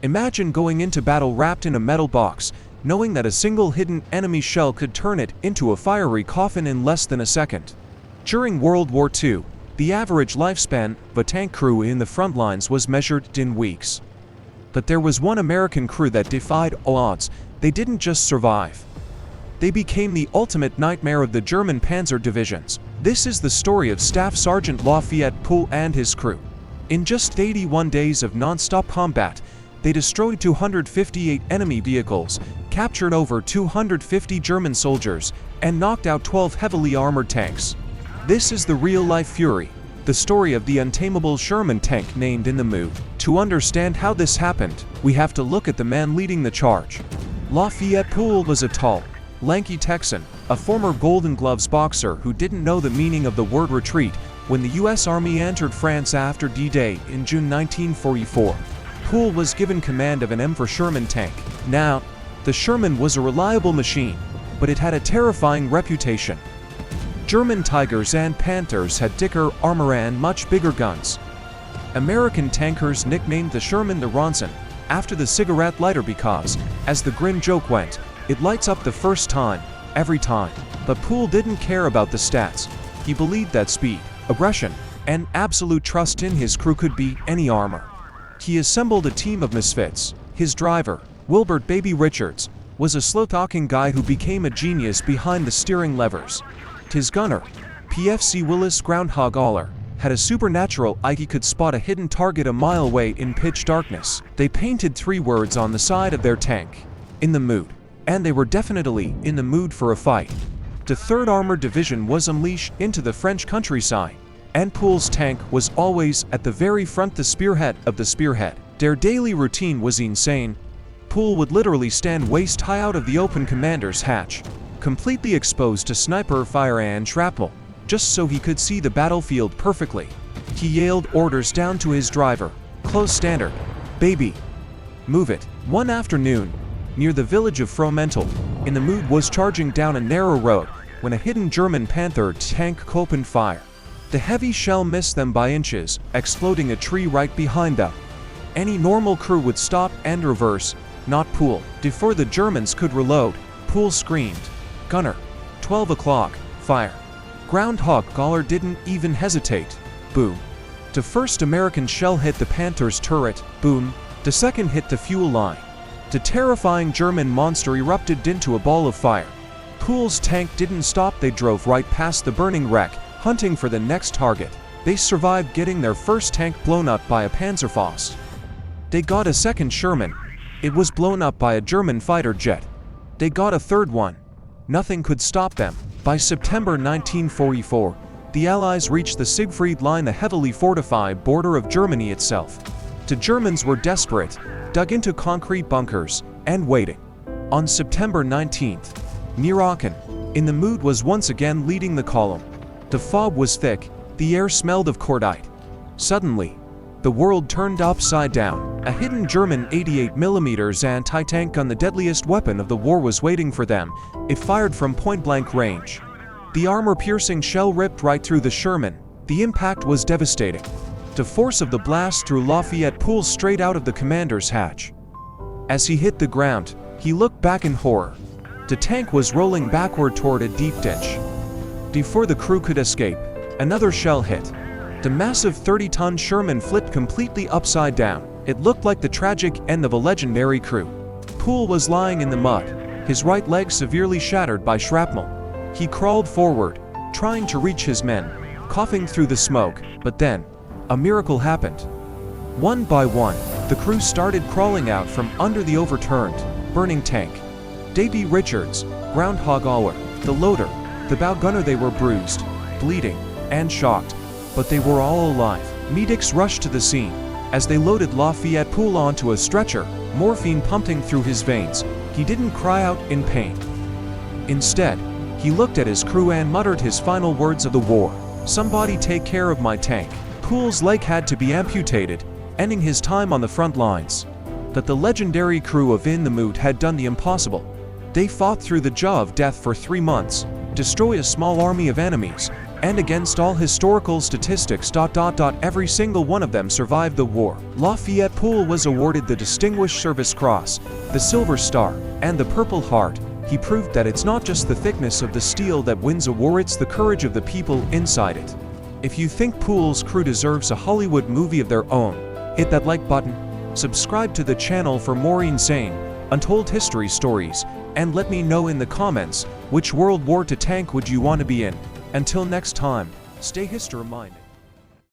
Imagine going into battle wrapped in a metal box, knowing that a single hidden enemy shell could turn it into a fiery coffin in less than a second. During World War II, the average lifespan of a tank crew in the front lines was measured in weeks. But there was one American crew that defied all odds. They didn't just survive. They became the ultimate nightmare of the German Panzer divisions. This is the story of Staff Sergeant Lafayette Pool and his crew. In just 81 days of non-stop combat, they destroyed 258 enemy vehicles, captured over 250 German soldiers, and knocked out 12 heavily armored tanks. This is the real-life fury, the story of the untamable Sherman tank named in the mood. To understand how this happened, we have to look at the man leading the charge. Lafayette Pool was a tall, lanky Texan, a former Golden Gloves boxer who didn't know the meaning of the word retreat when the U.S. Army entered France after D-Day in June 1944. Pool was given command of an M4 Sherman tank. Now, the Sherman was a reliable machine, but it had a terrifying reputation. German Tigers and Panthers had thicker armor and much bigger guns. American tankers nicknamed the Sherman the Ronson, after the cigarette lighter because, as the grim joke went, it lights up the first time, every time. But Pool didn't care about the stats. He believed that speed, aggression, and absolute trust in his crew could beat any armor. He assembled a team of misfits. His driver, Wilbert "Baby" Richards, was a slow-talking guy who became a genius behind the steering levers. His gunner, PFC Willis Groundhog Aller, had a supernatural eye. He could spot a hidden target a mile away in pitch darkness. They painted 3 words on the side of their tank: in the mood. And they were definitely in the mood for a fight. The 3rd Armored Division was unleashed into the French countryside, and Pool's tank was always at the very front, the spearhead of the spearhead. Their daily routine was insane. Pool would literally stand waist-high out of the open commander's hatch, completely exposed to sniper fire and shrapnel, just so he could see the battlefield perfectly. He yelled orders down to his driver: "Close standard, baby. Move it." One afternoon, near the village of Fromental, in the mood was charging down a narrow road when a hidden German Panther tank opened fire. The heavy shell missed them by inches, exploding a tree right behind them. Any normal crew would stop and reverse, not Pool. Before the Germans could reload, Pool screamed, "Gunner, 12 o'clock, fire." Groundhog Aller didn't even hesitate. Boom. The first American shell hit the Panther's turret. Boom. The second hit the fuel line. The terrifying German monster erupted into a ball of fire. Pool's tank didn't stop. They drove right past the burning wreck, hunting for the next target. They survived getting their first tank blown up by a Panzerfaust. They got a second Sherman. It was blown up by a German fighter jet. They got a third one. Nothing could stop them. By September 1944, the Allies reached the Siegfried line, the heavily fortified border of Germany itself. The Germans were desperate, dug into concrete bunkers, and waiting. On September 19th, Miraculous, in the mood, was once again leading the column. The fog was thick, the air smelled of cordite. Suddenly, the world turned upside down. A hidden German 88mm anti-tank gun, the deadliest weapon of the war, was waiting for them. It fired from point-blank range. The armor-piercing shell ripped right through the Sherman. The impact was devastating. The force of the blast threw Lafayette Pool straight out of the commander's hatch. As he hit the ground, he looked back in horror. The tank was rolling backward toward a deep ditch. Before the crew could escape, another shell hit. The massive 30-ton Sherman flipped completely upside down. It looked like the tragic end of a legendary crew. Pool was lying in the mud, his right leg severely shattered by shrapnel. He crawled forward, trying to reach his men, coughing through the smoke. But then, a miracle happened. One by one, the crew started crawling out from under the overturned, burning tank. Baby Richards, Groundhog Aller, the loader, the bow gunner. They were bruised, bleeding, and shocked, but they were all alive. Medics rushed to the scene. As they loaded Lafayette Pool onto a stretcher, morphine pumping through his veins, he didn't cry out in pain. Instead, he looked at his crew and muttered his final words of the war: "Somebody take care of my tank." Pool's leg had to be amputated, ending his time on the front lines. But the legendary crew of In the Mood had done the impossible. They fought through the jaw of death for 3 months, destroy a small army of enemies, and against all historical statistics, every single one of them survived the war. Lafayette Pool was awarded the Distinguished Service Cross, the Silver Star, and the Purple Heart. He proved that it's not just the thickness of the steel that wins a war, it's the courage of the people inside it. If you think Pool's crew deserves a Hollywood movie of their own, hit that like button, subscribe to the channel for more insane, untold history stories, and let me know in the comments which World War II tank would you want to be in. Until next time, stay history-minded.